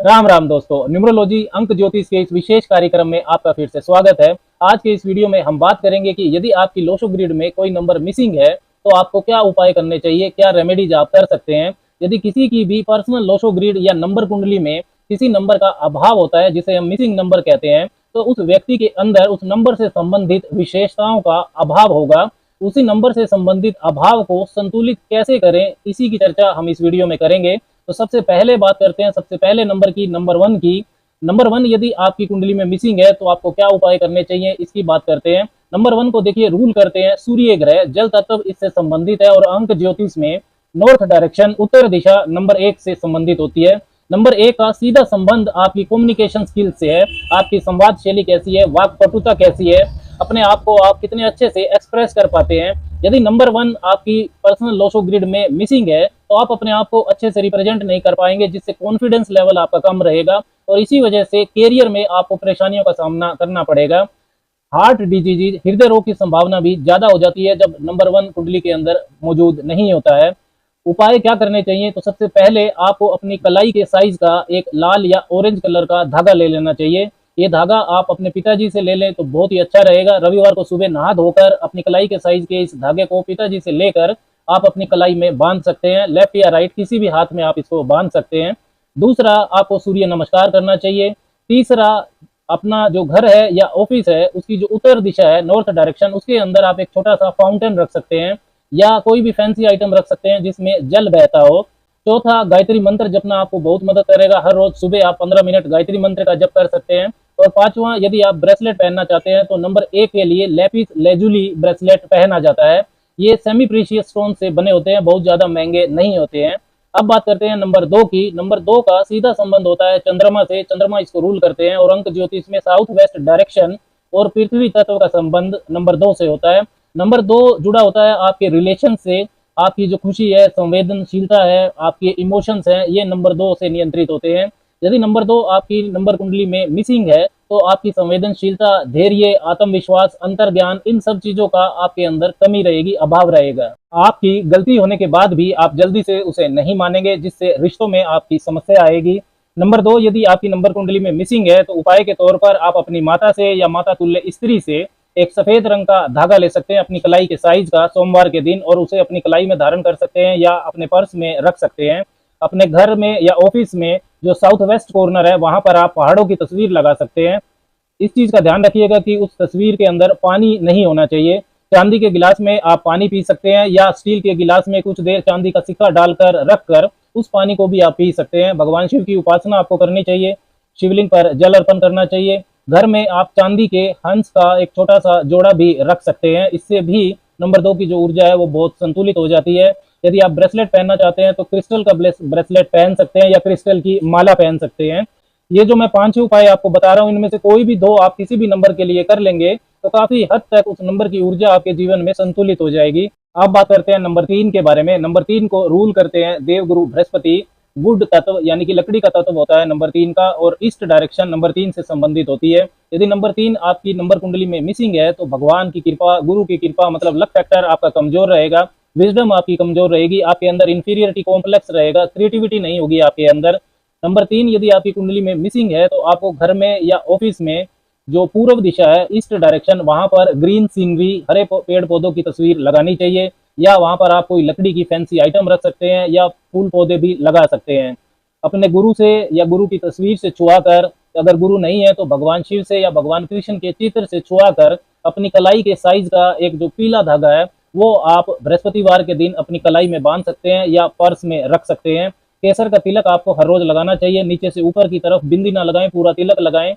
राम राम दोस्तों, न्यूमरोलॉजी अंक ज्योतिष के इस विशेष कार्यक्रम में आपका फिर से स्वागत है। आज के इस वीडियो में हम बात करेंगे कि यदि आपकी लोशो ग्रिड में कोई नंबर मिसिंग है तो आपको क्या उपाय करने चाहिए, क्या रेमेडीज आप कर सकते हैं। यदि किसी की भी पर्सनल लोशो ग्रिड या नंबर कुंडली में किसी नंबर का अभाव होता है, जिसे हम मिसिंग नंबर कहते हैं, तो उस व्यक्ति के अंदर उस नंबर से संबंधित विशेषताओं का अभाव होगा। उसी नंबर से संबंधित अभाव को संतुलित कैसे करें, इसी की चर्चा हम इस वीडियो में करेंगे। तो सबसे पहले बात करते हैं सबसे पहले नंबर की, नंबर वन की। नंबर वन यदि आपकी कुंडली में मिसिंग है तो आपको क्या उपाय करने चाहिए, इसकी बात करते हैं। नंबर वन को देखिए, रूल करते हैं सूर्य ग्रह, जल तत्व इससे संबंधित है और अंक ज्योतिष में नॉर्थ डायरेक्शन, उत्तर दिशा नंबर एक से संबंधित होती है। नंबर एक का सीधा संबंध आपकी कम्युनिकेशन स्किल से है। आपकी संवाद शैली कैसी है, वाक्पटुता कैसी है, अपने आप को आप कितने अच्छे से एक्सप्रेस कर पाते हैं। यदि नंबर वन आपकी पर्सनल लोशो ग्रिड में मिसिंग है तो आप अपने आप को अच्छे से रिप्रेजेंट नहीं कर पाएंगे, जिससे कॉन्फिडेंस लेवल आपका कम रहेगा और इसी वजह से कैरियर में आपको परेशानियों का सामना करना पड़ेगा। हार्ट डिजीज, हृदय रोग की संभावना भी ज्यादा हो जाती है जब नंबर वन कुंडली के अंदर मौजूद नहीं होता है। उपाय क्या करने चाहिए, तो सबसे पहले आपको अपनी कलाई के साइज का एक लाल या ऑरेंज कलर का धागा ले लेना चाहिए। ये धागा आप अपने पिताजी से ले लें तो बहुत ही अच्छा रहेगा। रविवार को सुबह नहा धोकर अपनी कलाई के साइज के इस धागे को पिताजी से लेकर आप अपनी कलाई में बांध सकते हैं। लेफ्ट या राइट किसी भी हाथ में आप इसको बांध सकते हैं। दूसरा, आपको सूर्य नमस्कार करना चाहिए। तीसरा, अपना जो घर है या ऑफिस है उसकी जो उत्तर दिशा है, नॉर्थ डायरेक्शन, उसके अंदर आप एक छोटा सा फाउंटेन रख सकते हैं या कोई भी फैंसी आइटम रख सकते हैं जिसमें जल बहता हो। चौथा, गायत्री मंत्र जपना आपको बहुत मदद करेगा। हर रोज सुबह आप 15 मिनट गायत्री मंत्र का जप कर सकते हैं। और पांचवा, यदि आप ब्रेसलेट पहनना चाहते हैं तो नंबर एक के लिए लेपिस लेजुली ब्रेसलेट पहना जाता है। ये सेमी प्रीशियस स्टोन से बने होते हैं, बहुत ज्यादा महंगे नहीं होते हैं। अब बात करते हैं नंबर दो की। नंबर दो का सीधा संबंध होता है चंद्रमा से। चंद्रमा इसको रूल करते हैं और अंक ज्योतिष में साउथ वेस्ट डायरेक्शन और पृथ्वी तत्व का संबंध नंबर दो से होता है। नंबर दो जुड़ा होता है आपके रिलेशन से। आपकी जो खुशी है, संवेदनशीलता है, आपके इमोशंस हैं, ये नंबर दो से नियंत्रित होते हैं। यदि नंबर दो आपकी नंबर कुंडली में मिसिंग है तो आपकी संवेदनशीलता, धैर्य, आत्मविश्वास, अंतर्ज्ञान, इन सब चीजों का आपके अंदर कमी रहेगी, अभाव रहेगा। आपकी गलती होने के बाद भी आप जल्दी से उसे नहीं मानेंगे, जिससे रिश्तों में आपकी समस्या आएगी। नंबर दो, यदि आपकी नंबर कुंडली में मिसिंग है तो उपाय के तौर पर आप अपनी माता से या माता तुल्य स्त्री से एक सफेद रंग का धागा ले सकते हैं अपनी कलाई के साइज का सोमवार के दिन, और उसे अपनी कलाई में धारण कर सकते हैं या अपने पर्स में रख सकते हैं। अपने घर में या ऑफिस में जो साउथ वेस्ट कॉर्नर है वहां पर आप पहाड़ों की तस्वीर लगा सकते हैं। इस चीज का ध्यान रखिएगा कि उस तस्वीर के अंदर पानी नहीं होना चाहिए। चांदी के गिलास में आप पानी पी सकते हैं या स्टील के गिलास में कुछ देर चांदी का सिक्का डालकर रखकर उस पानी को भी आप पी सकते हैं। भगवान शिव की उपासना आपको करनी चाहिए, शिवलिंग पर जल अर्पण करना चाहिए। घर में आप चांदी के हंस का एक छोटा सा जोड़ा भी रख सकते हैं। इससे भी नंबर दो की जो ऊर्जा है वो बहुत संतुलित हो जाती है। यदि आप ब्रेसलेट पहनना चाहते हैं तो क्रिस्टल का ब्रेसलेट पहन सकते हैं या क्रिस्टल की माला पहन सकते हैं। ये जो मैं 5 उपाय आपको बता रहा हूँ, इनमें से कोई भी दो आप किसी भी नंबर के लिए कर लेंगे तो काफी हद तक उस नंबर की ऊर्जा आपके जीवन में संतुलित हो जाएगी। अब बात करते हैं नंबर 3 के बारे में। नंबर 3 को रूल करते हैं देवगुरु बृहस्पति। वुड तत्व यानी कि लकड़ी का तत्व होता है नंबर 3 का, और ईस्ट डायरेक्शन नंबर 3 से संबंधित होती है। यदि नंबर 3 आपकी नंबर कुंडली में मिसिंग है तो भगवान की कृपा, गुरु की कृपा, मतलब लक फैक्टर आपका कमजोर रहेगा, विजडम आपकी कमजोर रहेगी, आपके अंदर इंफीरियरिटी कॉम्प्लेक्स रहेगा, क्रिएटिविटी नहीं होगी आपके अंदर। नंबर 3 यदि आपकी कुंडली में मिसिंग है तो आपको घर में या ऑफिस में जो पूर्व दिशा है, ईस्ट डायरेक्शन, वहां पर ग्रीन सीनरी, हरे पेड़ पौधों की तस्वीर लगानी चाहिए या वहां पर आप कोई लकड़ी की फैंसी आइटम रख सकते हैं या फूल पौधे भी लगा सकते हैं। अपने गुरु से या गुरु की तस्वीर से छुआ कर, अगर गुरु नहीं है तो भगवान शिव से या भगवान कृष्ण के चित्र से छुआ कर अपनी कलाई के साइज का एक जो पीला धागा है वो आप बृहस्पतिवार के दिन अपनी कलाई में बांध सकते हैं या पर्स में रख सकते हैं। केसर का तिलक आपको हर रोज लगाना चाहिए। नीचे से ऊपर की तरफ बिंदी ना लगाएं, पूरा तिलक लगाएं,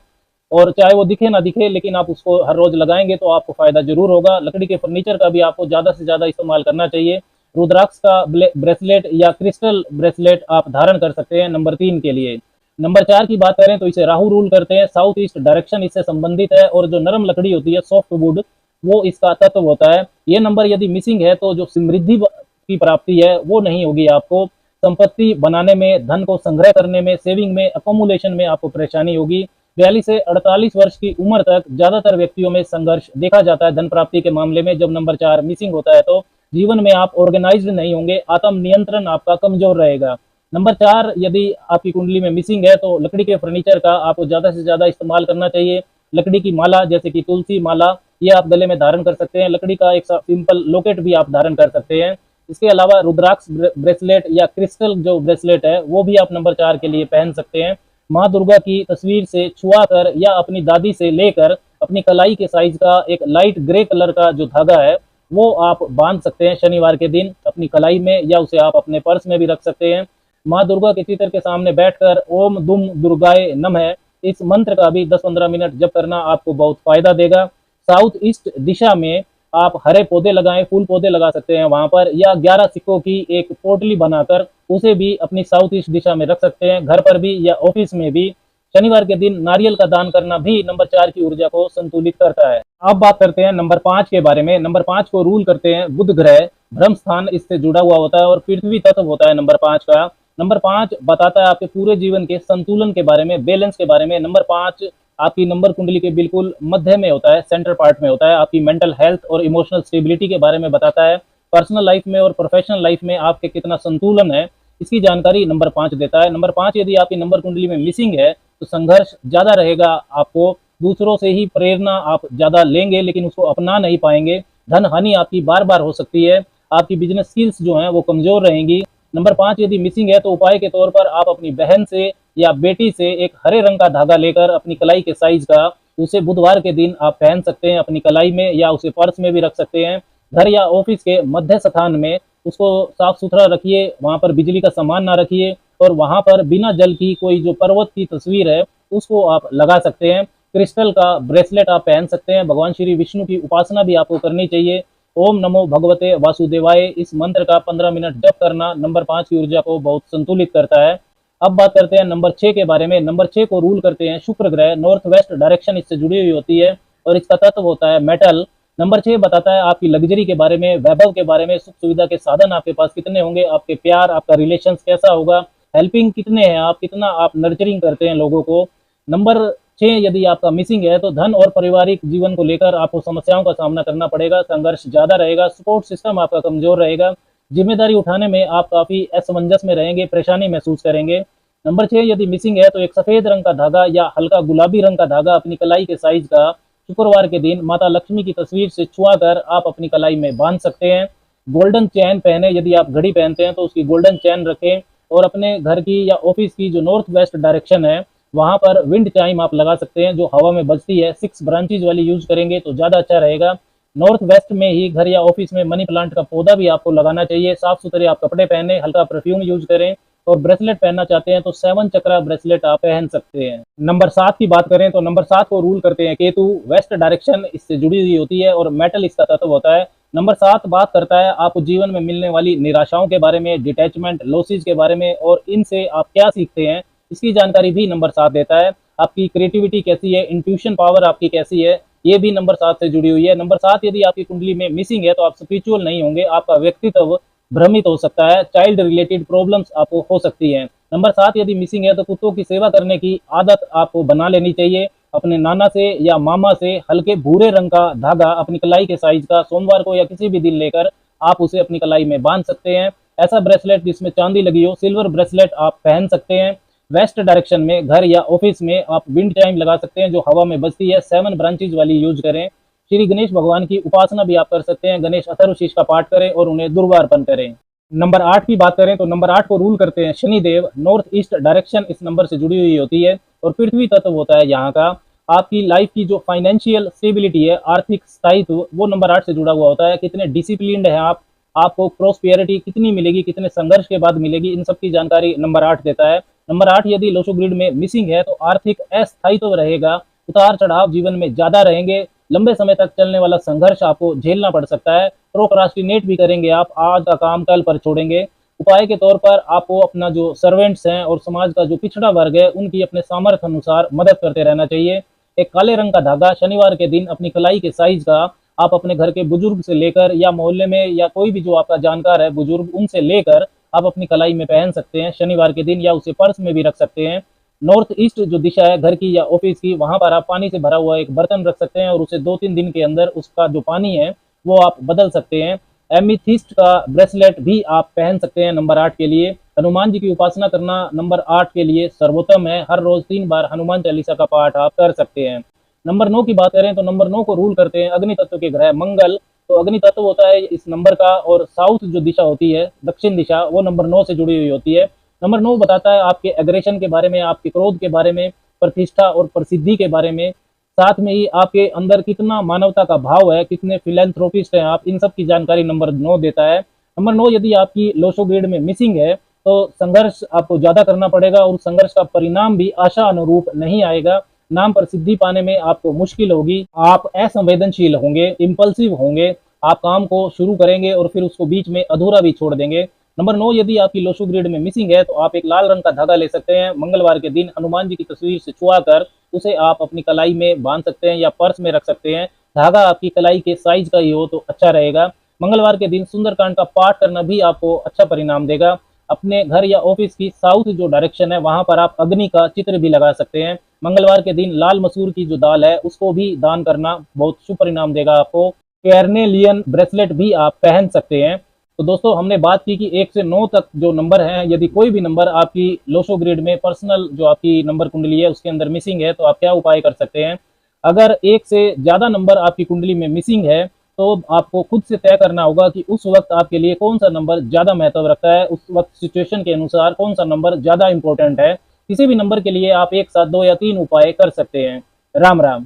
और चाहे वो दिखे ना दिखे लेकिन आप उसको हर रोज लगाएंगे तो आपको फायदा जरूर होगा। लकड़ी के फर्नीचर का भी आपको ज्यादा से ज्यादा इस्तेमाल करना चाहिए। रुद्राक्ष का ब्रेसलेट या क्रिस्टल ब्रेसलेट आप धारण कर सकते हैं नंबर 3 के लिए। नंबर 4 की बात करें तो इसे राहु रूल करते हैं। साउथ ईस्ट डायरेक्शन इससे संबंधित है और जो नरम लकड़ी होती है, सॉफ्ट वुड, वो इसका तत्व होता है। ये नंबर यदि मिसिंग है तो जो समृद्धि की प्राप्ति है वो नहीं होगी। आपको संपत्ति बनाने में, धन को संग्रह करने में, सेविंग में, अकोमुलेशन में आपको परेशानी होगी। 42 से 48 वर्ष की उम्र तक ज्यादातर व्यक्तियों में संघर्ष देखा जाता है धन प्राप्ति के मामले में। जब नंबर 4 मिसिंग होता है तो जीवन में आप ऑर्गेनाइज्ड नहीं होंगे, आत्म नियंत्रण आपका कमजोर रहेगा। नंबर 4, यदि आपकी कुंडली में मिसिंग है तो लकड़ी के फर्नीचर का आपको ज़्यादा से ज़्यादा इस्तेमाल करना चाहिए। लकड़ी की माला जैसे कि तुलसी माला, ये आप गले में धारण कर सकते हैं। लकड़ी का एक सिंपल लॉकेट भी आप धारण कर सकते हैं। इसके अलावा रुद्राक्ष ब्रेसलेट या क्रिस्टल जो ब्रेसलेट है वो भी आप नंबर 4 के लिए पहन सकते हैं। माँ दुर्गा की तस्वीर से छुआ कर या अपनी दादी से लेकर अपनी कलाई के साइज का एक लाइट ग्रे कलर का जो धागा है वो आप बांध सकते हैं शनिवार के दिन अपनी कलाई में, या उसे आप अपने पर्स में भी रख सकते हैं। माँ दुर्गा के चित्र के सामने बैठकर ओम दुम दुर्गाए नमः इस मंत्र का भी 10-15 मिनट जप करना आपको बहुत फायदा देगा। साउथ ईस्ट दिशा में आप हरे पौधे लगाएं, फूल पौधे लगा सकते हैं वहां पर, या 11 सिक्कों की एक पोटली बनाकर उसे भी अपनी साउथ ईस्ट दिशा में रख सकते हैं, घर पर भी या ऑफिस में भी। शनिवार के दिन नारियल का दान करना भी नंबर 4 की ऊर्जा को संतुलित करता है। अब बात करते हैं नंबर 5 के बारे में। नंबर 5 को रूल करते हैं बुध ग्रह, ब्रह्म स्थान इससे जुड़ा हुआ होता है और पृथ्वी तत्व होता है नंबर 5 का। नंबर 5 बताता है आपके पूरे जीवन के संतुलन के बारे में, बैलेंस के बारे में। नंबर 5 आपकी नंबर कुंडली के बिल्कुल मध्य में होता है, सेंटर पार्ट में होता है। आपकी मेंटल हेल्थ और इमोशनल स्टेबिलिटी के बारे में बताता है। पर्सनल लाइफ में और प्रोफेशनल लाइफ में आपके कितना संतुलन है इसकी जानकारी नंबर 5 देता है। नंबर 5 यदि आपकी नंबर कुंडली में मिसिंग है तो संघर्ष ज्यादा रहेगा, आपको दूसरों से ही प्रेरणा आप ज्यादा लेंगे लेकिन उसको अपना नहीं पाएंगे। धन हानि आपकी बार बार हो सकती है। आपकी बिजनेस स्किल्स जो हैं वो कमजोर रहेंगी। नंबर 5 यदि मिसिंग है तो उपाय के तौर पर आप अपनी बहन से या बेटी से एक हरे रंग का धागा लेकर अपनी कलाई के साइज का उसे बुधवार के दिन आप पहन सकते हैं अपनी कलाई में, या उसे पर्स में भी रख सकते हैं। घर या ऑफिस के मध्य स्थान में उसको साफ सुथरा रखिए, वहां पर बिजली का सामान ना रखिए, और वहां पर बिना जल की कोई जो पर्वत की तस्वीर है उसको आप लगा सकते हैं। क्रिस्टल का ब्रेसलेट आप पहन सकते हैं। भगवान श्री विष्णु की उपासना भी आपको करनी चाहिए। ओम नमो भगवते वासुदेवाय इस मंत्र का 15 मिनट जप करना नंबर 5 की ऊर्जा को बहुत संतुलित करता है। अब बात करते हैं नंबर 6 के बारे में। नंबर 6 को रूल करते हैं शुक्र ग्रह, नॉर्थ वेस्ट डायरेक्शन इससे जुड़ी हुई होती है और इसका तत्व होता है मेटल। नंबर 6 बताता है आपकी लग्जरी के बारे में, वैभव के बारे में, सुख सुविधा के साधन आपके पास कितने होंगे, आपके प्यार, आपका रिलेशन कैसा होगा, हेल्पिंग कितने हैं आप, कितना आप नर्चरिंग करते हैं लोगों को। नंबर 6 यदि आपका मिसिंग है तो धन और पारिवारिक जीवन को लेकर आपको समस्याओं का सामना करना पड़ेगा, संघर्ष ज्यादा रहेगा, सपोर्ट सिस्टम आपका कमजोर रहेगा, जिम्मेदारी उठाने में आप काफी असमंजस में रहेंगे, परेशानी महसूस करेंगे। नंबर 6 यदि मिसिंग है तो एक सफेद रंग का धागा या हल्का गुलाबी रंग का धागा अपनी कलाई के साइज का शुक्रवार के दिन माता लक्ष्मी की तस्वीर से छुआ कर आप अपनी कलाई में बांध सकते हैं। गोल्डन चैन पहने, यदि आप घड़ी पहनते हैं तो उसकी गोल्डन चैन रखें, और अपने घर की या ऑफिस की जो नॉर्थ वेस्ट डायरेक्शन है वहां पर विंड चाइम आप लगा सकते हैं जो हवा में बजती है। 6 ब्रांचेज वाली यूज करेंगे तो ज्यादा अच्छा रहेगा। नॉर्थ वेस्ट में ही घर या ऑफिस में मनी प्लांट का पौधा भी आपको लगाना चाहिए। साफ सुथरे आप कपड़े पहने, हल्का परफ्यूम यूज करें, और ब्रेसलेट पहनना चाहते हैं तो 7 चक्रा ब्रेसलेट आप पहन सकते हैं। नंबर 7 की बात करें तो नंबर 7 को रूल करते हैं केतु, वेस्ट डायरेक्शन इससे जुड़ी हुई होती है और मेटल इसका तत्व होता है। नंबर 7 बात करता है आपको जीवन में मिलने वाली निराशाओं के बारे में, डिटैचमेंट लॉसेज के बारे में, और इनसे आप क्या सीखते हैं इसकी जानकारी भी नंबर 7 देता है। आपकी क्रिएटिविटी कैसी है, इंट्यूशन पावर आपकी कैसी है, ये भी नंबर 7 से जुड़ी हुई है। नंबर 7 यदि आपकी कुंडली में मिसिंग है तो आप स्पिरिचुअल नहीं होंगे, आपका व्यक्तित्व भ्रमित हो सकता है, चाइल्ड रिलेटेड प्रॉब्लम्स आपको हो सकती हैं। नंबर 7 यदि मिसिंग है तो कुत्तों की सेवा करने की आदत आपको बना लेनी चाहिए। अपने नाना से या मामा से हल्के भूरे रंग का धागा अपनी कलाई के साइज का सोमवार को या किसी भी दिन लेकर आप उसे अपनी कलाई में बांध सकते हैं। ऐसा ब्रेसलेट जिसमें चांदी लगी हो, सिल्वर ब्रेसलेट आप पहन सकते हैं। वेस्ट डायरेक्शन में घर या ऑफिस में आप विंड चाइम लगा सकते हैं जो हवा में बजती है। 7 ब्रांचेज वाली यूज करें। श्री गणेश भगवान की उपासना भी आप कर सकते हैं। गणेश अथर्वशीष का पाठ करें और उन्हें दुर्वा अर्पण करें। नंबर 8 की बात करें तो नंबर 8 को रूल करते हैं शनिदेव, नॉर्थ ईस्ट डायरेक्शन इस नंबर से जुड़ी हुई होती है और पृथ्वी तत्व होता है यहाँ का। आपकी लाइफ की जो फाइनेंशियल स्टेबिलिटी है, आर्थिक स्थायित्व, वो नंबर 8 से जुड़ा हुआ होता है। कितने डिसिप्लिन्ड है आप, आपको प्रोस्पेरिटी कितनी मिलेगी, कितने संघर्ष के बाद मिलेगी, इन सब की जानकारी नंबर 8 देता है। नंबर 8 यदि लोशो ग्रिड में मिसिंग है तो आर्थिक अस्थायित्व रहेगा, उतार चढ़ाव जीवन में ज्यादा रहेंगे, लंबे समय तक चलने वाला संघर्ष आपको झेलना पड़ सकता है, प्रोक्रास्टिनेट भी करेंगे आप, आज का काम कल पर छोड़ेंगे। उपाय के तौर पर आपको अपना जो सर्वेंट्स हैं और समाज का जो पिछड़ा वर्ग है उनकी अपने सामर्थ्य अनुसार मदद करते रहना चाहिए। एक काले रंग का धागा शनिवार के दिन अपनी कलाई के साइज का आप अपने घर के बुजुर्ग से लेकर या मोहल्ले में या कोई भी जो आपका जानकार है बुजुर्ग, उनसे लेकर आप अपनी कलाई में पहन सकते हैं शनिवार के दिन, या उसे पर्स में भी रख सकते हैं। नॉर्थ ईस्ट जो दिशा है घर की या ऑफिस की, वहां पर आप पानी से भरा हुआ एक बर्तन रख सकते हैं और उसे 2-3 दिन के अंदर उसका जो पानी है वो आप बदल सकते हैं। एमिथिस्ट का ब्रेसलेट भी आप पहन सकते हैं नंबर 8 के लिए। हनुमान जी की उपासना करना नंबर 8 के लिए सर्वोत्तम है। हर रोज 3 बार हनुमान चालीसा का पाठ आप कर सकते हैं। नंबर 9 की बात करें तो नंबर 9 को रूल करते हैं अग्नि तत्व के ग्रह मंगल। तो अग्नि तत्व होता है इस नंबर का, और साउथ जो दिशा होती है, दक्षिण दिशा, वो नंबर 9 से जुड़ी हुई होती है। नंबर 9 बताता है आपके एग्रेशन के बारे में, आपके क्रोध के बारे में, प्रतिष्ठा और प्रसिद्धि के बारे में। साथ में ही आपके अंदर कितना मानवता का भाव है, कितने फिलेंथ्रोपिस्ट हैं आप, इन सब की जानकारी नंबर 9 देता है। नंबर 9 यदि आपकी लोशो ग्रिड में मिसिंग है तो संघर्ष आपको ज्यादा करना पड़ेगा, और संघर्ष का परिणाम भी आशा अनुरूप नहीं आएगा। नाम प्रसिद्धि पाने में आपको मुश्किल होगी, आप असंवेदनशील होंगे, इम्पल्सिव होंगे, आप काम को शुरू करेंगे और फिर उसको बीच में अधूरा भी छोड़ देंगे। नंबर 9 यदि आपकी लोशो ग्रिड में मिसिंग है तो आप एक लाल रंग का धागा ले सकते हैं। मंगलवार के दिन हनुमान जी की तस्वीर से छुआ कर उसे आप अपनी कलाई में बांध सकते हैं या पर्स में रख सकते हैं। धागा आपकी कलाई के साइज का ही हो तो अच्छा रहेगा। मंगलवार के दिन सुंदरकांड का पाठ करना भी आपको अच्छा परिणाम देगा। अपने घर या ऑफिस की साउथ जो डायरेक्शन है वहां पर आप अग्नि का चित्र भी लगा सकते हैं। मंगलवार के दिन लाल मसूर की जो दाल है उसको भी दान करना बहुत शुभ परिणाम देगा आपको। कैर्नेलियन ब्रेसलेट भी आप पहन सकते हैं। तो दोस्तों हमने बात की कि 1 से 9 तक जो नंबर हैं, यदि कोई भी नंबर आपकी लोशो ग्रिड में पर्सनल जो आपकी नंबर कुंडली है उसके अंदर मिसिंग है तो आप क्या उपाय कर सकते हैं। अगर 1 से ज्यादा नंबर आपकी कुंडली में मिसिंग है तो आपको खुद से तय करना होगा कि उस वक्त आपके लिए कौन सा नंबर ज्यादा महत्व रखता है, उस वक्त सिचुएशन के अनुसार कौन सा नंबर ज्यादा इंपॉर्टेंट है। किसी भी नंबर के लिए आप एक साथ 2 या 3 उपाय कर सकते हैं। राम राम।